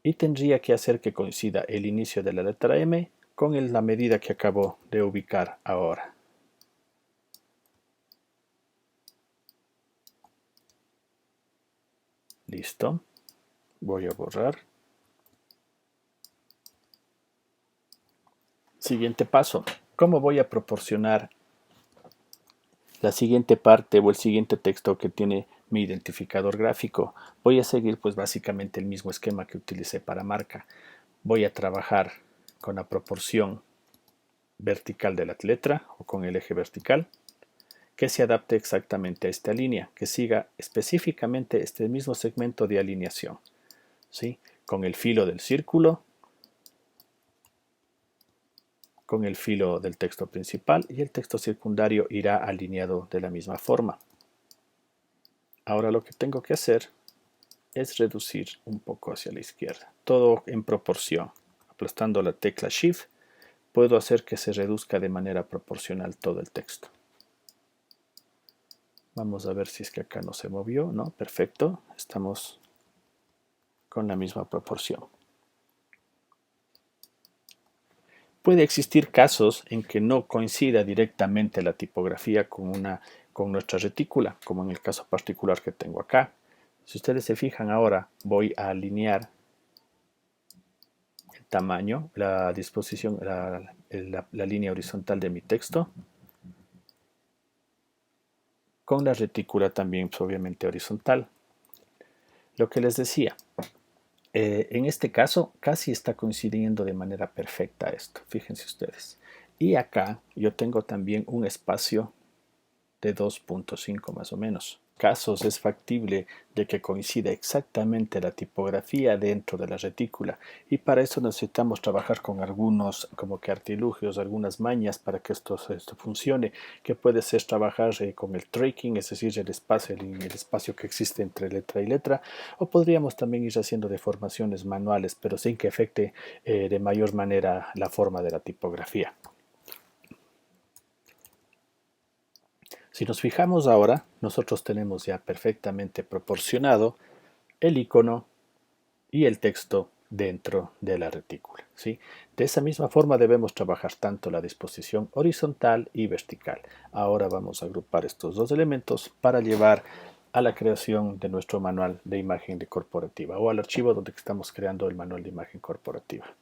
Y tendría que hacer que coincida el inicio de la letra M con la medida que acabo de ubicar ahora. Listo. Voy a borrar. Siguiente paso. ¿Cómo voy a proporcionar la siguiente parte o el siguiente texto que tiene mi identificador gráfico? Voy a seguir pues básicamente el mismo esquema que utilicé para marca. Voy a trabajar con la proporción vertical de la letra o con el eje vertical que se adapte exactamente a esta línea, que siga específicamente este mismo segmento de alineación, ¿sí? Con el filo del círculo, con el filo del texto principal, y el texto secundario irá alineado de la misma forma. Ahora lo que tengo que hacer es reducir un poco hacia la izquierda, todo en proporción. Aplastando la tecla Shift puedo hacer que se reduzca de manera proporcional todo el texto. Vamos a ver si es que acá no se movió, ¿no? Perfecto, estamos con la misma proporción. Puede existir casos en que no coincida directamente la tipografía con nuestra retícula, como en el caso particular que tengo acá. Si ustedes se fijan ahora, voy a alinear el tamaño, la disposición, la línea horizontal de mi texto con la retícula también pues, obviamente horizontal. Lo que les decía, en este caso casi está coincidiendo de manera perfecta esto, fíjense ustedes. Y acá yo tengo también un espacio de 2.5 más o menos. Casos es factible de que coincida exactamente la tipografía dentro de la retícula, y para eso necesitamos trabajar con algunos como que artilugios, algunas mañas para que esto funcione, que puede ser trabajar con el tracking, es decir, el espacio que existe entre letra y letra, o podríamos también ir haciendo deformaciones manuales, pero sin que afecte de mayor manera la forma de la tipografía. Si nos fijamos ahora, nosotros tenemos ya perfectamente proporcionado el icono y el texto dentro de la retícula, ¿sí? De esa misma forma debemos trabajar tanto la disposición horizontal y vertical. Ahora vamos a agrupar estos dos elementos para llevar a la creación de nuestro manual de imagen corporativa o al archivo donde estamos creando el manual de imagen corporativa.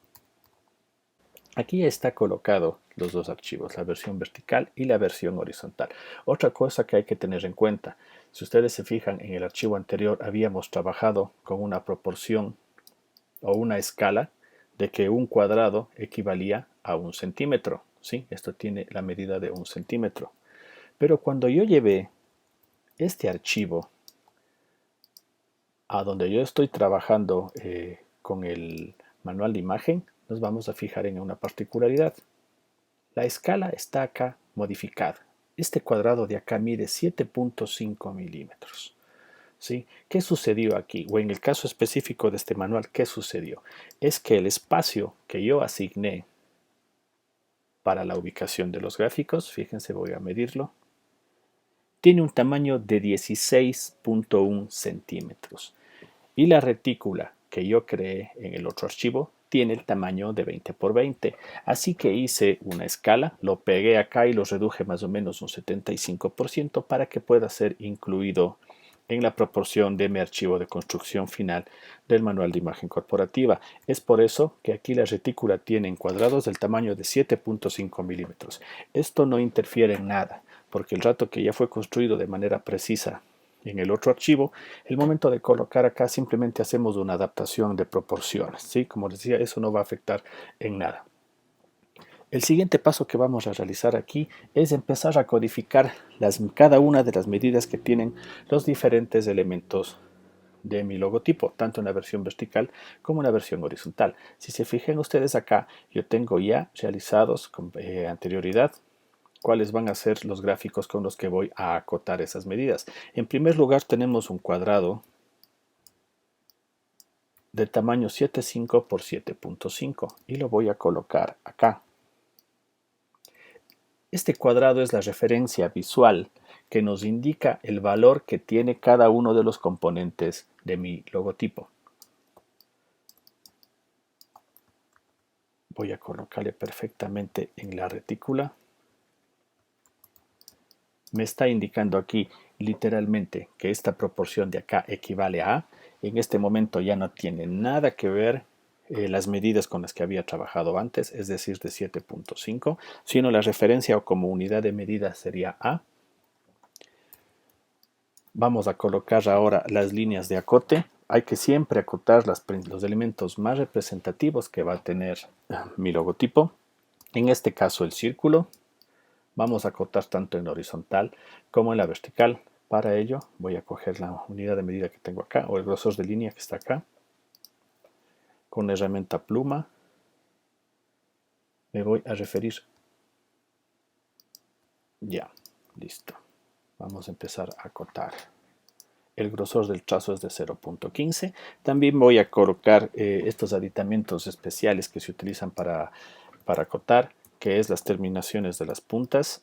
Aquí está colocado los dos archivos, la versión vertical y la versión horizontal. Otra cosa que hay que tener en cuenta, si ustedes se fijan en el archivo anterior habíamos trabajado con una proporción o una escala de que un cuadrado equivalía a 1 centímetro. ¿Sí? Esto tiene la medida de 1 centímetro. Pero cuando yo llevé este archivo a donde yo estoy trabajando con el manual de imagen, nos vamos a fijar en una particularidad. La escala está acá modificada. Este cuadrado de acá mide 7.5 milímetros. ¿Sí? ¿Qué sucedió aquí? O en el caso específico de este manual, ¿qué sucedió? Es que el espacio que yo asigné para la ubicación de los gráficos, fíjense, voy a medirlo, tiene un tamaño de 16.1 centímetros. Y la retícula que yo creé en el otro archivo tiene el tamaño de 20 por 20. Así que hice una escala, lo pegué acá y lo reduje más o menos un 75% para que pueda ser incluido en la proporción de mi archivo de construcción final del manual de imagen corporativa. Es por eso que aquí la retícula tiene cuadrados del tamaño de 7.5 milímetros. Esto no interfiere en nada, porque el rato que ya fue construido de manera precisa en el otro archivo, el momento de colocar acá simplemente hacemos una adaptación de proporciones, ¿sí? Como les decía, eso no va a afectar en nada. El siguiente paso que vamos a realizar aquí es empezar a codificar cada una de las medidas que tienen los diferentes elementos de mi logotipo, tanto en la versión vertical como en la versión horizontal. Si se fijan ustedes acá, yo tengo ya realizados con anterioridad cuáles van a ser los gráficos con los que voy a acotar esas medidas. En primer lugar tenemos un cuadrado de tamaño 7.5 por 7.5 y lo voy a colocar acá. Este cuadrado es la referencia visual que nos indica el valor que tiene cada uno de los componentes de mi logotipo. Voy a colocarle perfectamente en la retícula. Me está indicando aquí literalmente que esta proporción de acá equivale a. En este momento ya no tiene nada que ver las medidas con las que había trabajado antes, es decir, de 7.5, sino la referencia o como unidad de medida sería A. Vamos a colocar ahora las líneas de acote. Hay que siempre acotar los elementos más representativos que va a tener mi logotipo. En este caso el círculo. Vamos a acotar tanto en la horizontal como en la vertical. Para ello voy a coger la unidad de medida que tengo acá o el grosor de línea que está acá. Con la herramienta pluma me voy a referir. Ya, listo. Vamos a empezar a acotar. El grosor del trazo es de 0.15. También voy a colocar estos aditamientos especiales que se utilizan para acotar, que es las terminaciones de las puntas.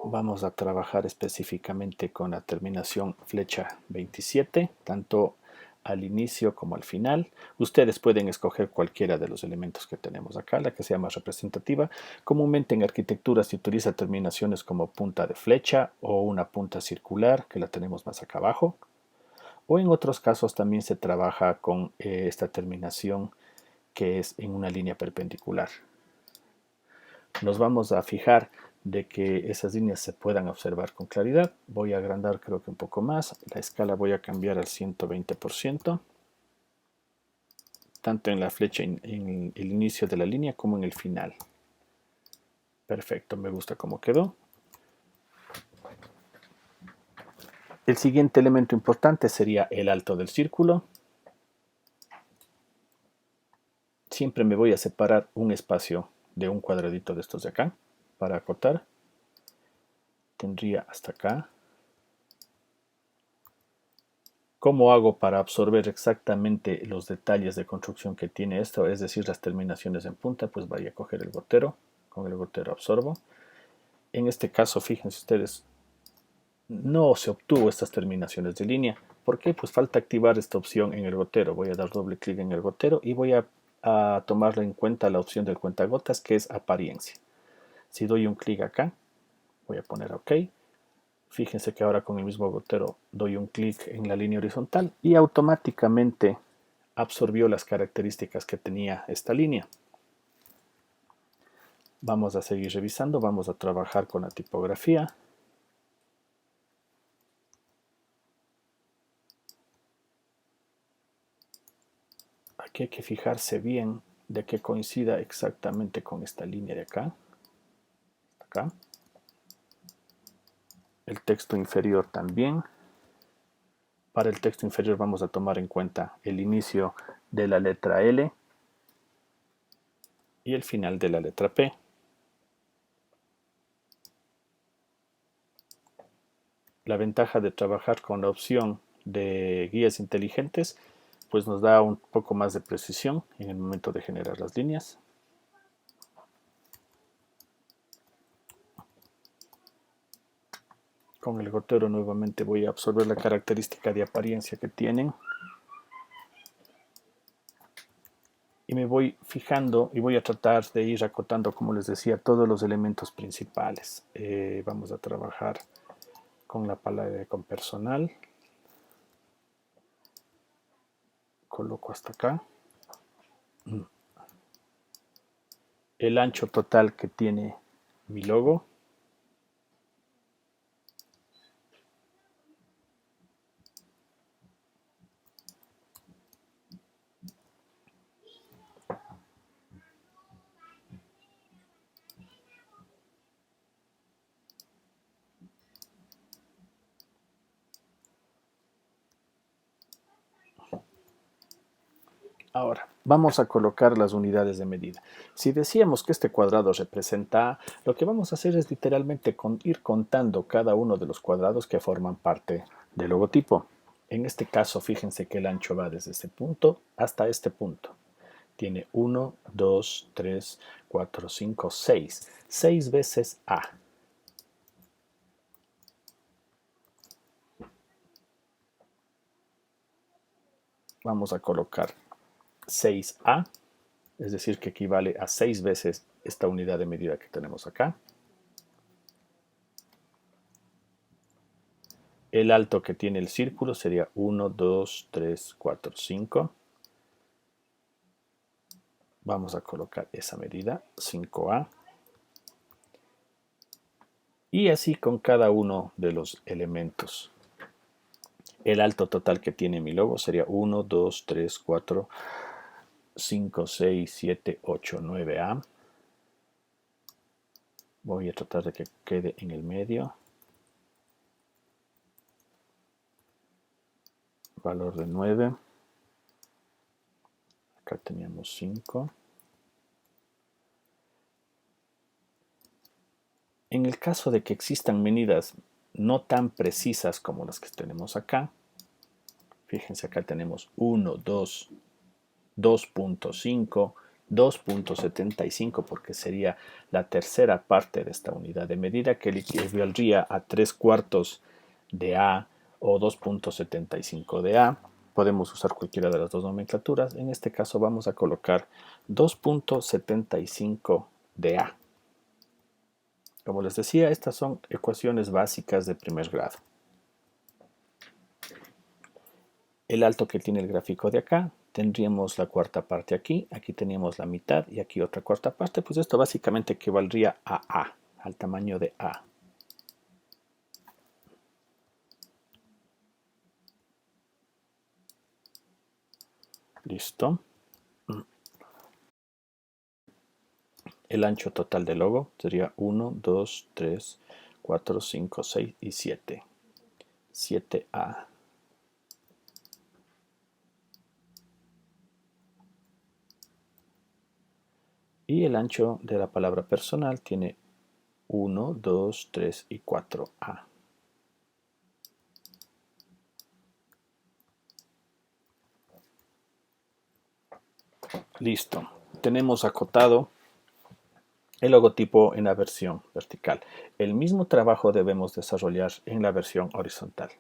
Vamos a trabajar específicamente con la terminación flecha 27, tanto al inicio como al final. Ustedes pueden escoger cualquiera de los elementos que tenemos acá, la que sea más representativa. Comúnmente en arquitectura se utiliza terminaciones como punta de flecha o una punta circular, que la tenemos más acá abajo. O en otros casos también se trabaja con esta terminación que es en una línea perpendicular. Nos vamos a fijar de que esas líneas se puedan observar con claridad. Voy a agrandar creo que un poco más. La escala voy a cambiar al 120%, tanto en la flecha en el inicio de la línea como en el final. Perfecto, me gusta cómo quedó. El siguiente elemento importante sería el alto del círculo. Siempre me voy a separar un espacio de un cuadradito de estos de acá para acotar. Tendría hasta acá. ¿Cómo hago para absorber exactamente los detalles de construcción que tiene esto? Es decir, las terminaciones en punta, pues voy a coger el gotero, con el gotero absorbo. En este caso, fíjense ustedes, no se obtuvo estas terminaciones de línea. ¿Por qué? Pues falta activar esta opción en el gotero. Voy a dar doble clic en el gotero y voy a tomarle en cuenta la opción del cuentagotas, que es apariencia. Si doy un clic acá, voy a poner OK. Fíjense que ahora con el mismo gotero doy un clic en la línea horizontal y automáticamente absorbió las características que tenía esta línea. Vamos a seguir revisando, vamos a trabajar con la tipografía. Aquí hay que fijarse bien de que coincida exactamente con esta línea de acá. Acá. El texto inferior también. Para el texto inferior vamos a tomar en cuenta el inicio de la letra L y el final de la letra P. La ventaja de trabajar con la opción de guías inteligentes, pues nos da un poco más de precisión en el momento de generar las líneas. Con el gotero nuevamente voy a absorber la característica de apariencia que tienen. Y me voy fijando y voy a tratar de ir acotando, como les decía, todos los elementos principales. Vamos a trabajar con la palabra con personal. Coloco hasta acá. El ancho total que tiene mi logo. Ahora, vamos a colocar las unidades de medida. Si decíamos que este cuadrado representa A, lo que vamos a hacer es literalmente ir contando cada uno de los cuadrados que forman parte del logotipo. En este caso, fíjense que el ancho va desde este punto hasta este punto. Tiene 1, 2, 3, 4, 5, 6. 6 veces A. Vamos a colocar 6A, es decir, que equivale a 6 veces esta unidad de medida que tenemos acá. El alto que tiene el círculo sería 1, 2, 3, 4, 5. Vamos a colocar esa medida, 5A. Y así con cada uno de los elementos. El alto total que tiene mi logo sería 1, 2, 3, 4, 5, 6, 7, 8, 9A. Voy a tratar de que quede en el medio. Valor de 9. Acá teníamos 5. En el caso de que existan medidas no tan precisas como las que tenemos acá, fíjense, acá tenemos 1, 2, 2.5, 2.75, porque sería la tercera parte de esta unidad de medida, que equivaldría a 3 cuartos de A o 2.75 de A. Podemos usar cualquiera de las dos nomenclaturas. En este caso vamos a colocar 2.75 de A. Como les decía, estas son ecuaciones básicas de primer grado. El alto que tiene el gráfico de acá, tendríamos la cuarta parte aquí, aquí teníamos la mitad y aquí otra cuarta parte, pues esto básicamente equivaldría a A, al tamaño de A. Listo. El ancho total del logo sería 1, 2, 3, 4, 5, 6 y 7. 7A. Y el ancho de la palabra personal tiene 1, 2, 3 y 4A. Listo. Tenemos acotado el logotipo en la versión vertical. El mismo trabajo debemos desarrollar en la versión horizontal.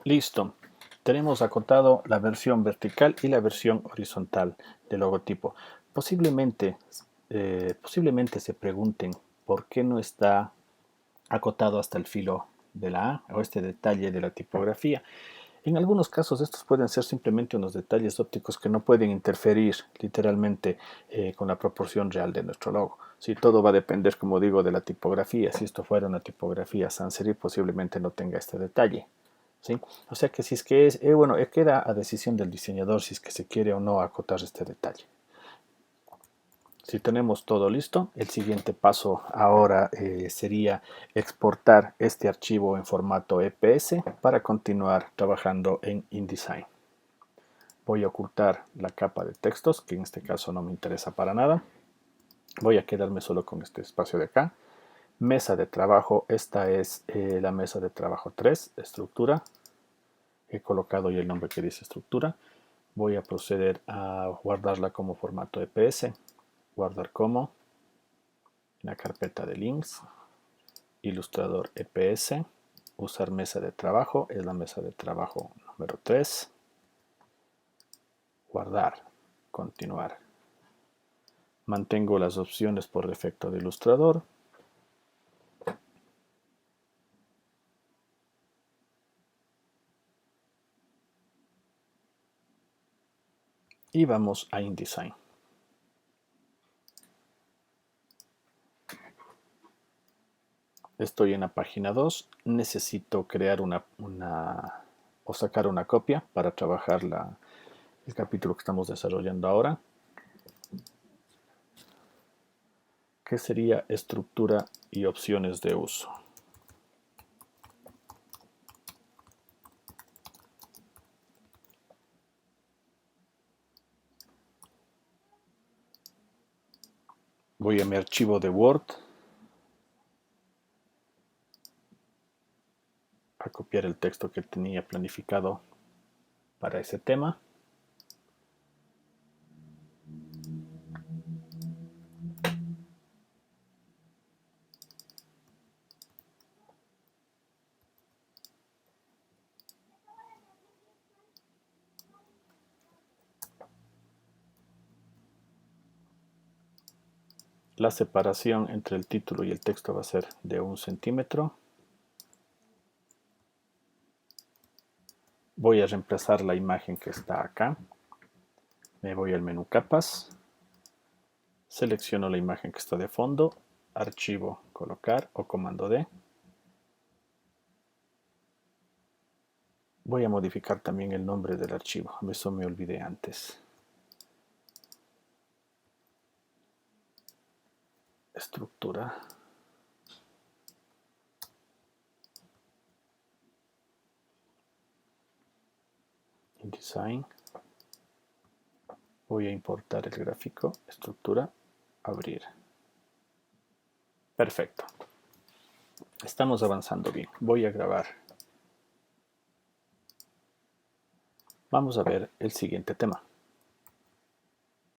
Listo. Tenemos acotado la versión vertical y la versión horizontal del logotipo. Posiblemente se pregunten por qué no está acotado hasta el filo de la A o este detalle de la tipografía. En algunos casos estos pueden ser simplemente unos detalles ópticos que no pueden interferir literalmente con la proporción real de nuestro logo. Si todo va a depender, como digo, de la tipografía. Si esto fuera una tipografía sans serif, posiblemente no tenga este detalle. ¿Sí? O sea que si es que es, bueno, queda a decisión del diseñador si es que se quiere o no acotar este detalle. Si tenemos todo listo, el siguiente paso ahora sería exportar este archivo en formato EPS para continuar trabajando en InDesign. Voy a ocultar la capa de textos, que en este caso no me interesa para nada. Voy a quedarme solo con este espacio de acá. Mesa de trabajo, esta es la mesa de trabajo 3, estructura. He colocado ya el nombre que dice estructura. Voy a proceder a guardarla como formato EPS. Guardar como. En la carpeta de links. Ilustrador EPS. Usar mesa de trabajo. Es la mesa de trabajo número 3. Guardar. Continuar. Mantengo las opciones por defecto de ilustrador. Y vamos a InDesign. Estoy en la página 2. Necesito crear o sacar una copia para trabajar el capítulo que estamos desarrollando ahora, que sería estructura y opciones de uso. Voy a mi archivo de Word, a copiar el texto que tenía planificado para ese tema. La separación entre el título y el texto va a ser de 1 centímetro. Voy a reemplazar la imagen que está acá. Me voy al menú capas. Selecciono la imagen que está de fondo. Archivo, colocar o comando D. Voy a modificar también el nombre del archivo. Eso me olvidé antes. Estructura. InDesign. Voy a importar el gráfico. Estructura. Abrir. Perfecto. Estamos avanzando bien. Voy a grabar. Vamos a ver el siguiente tema.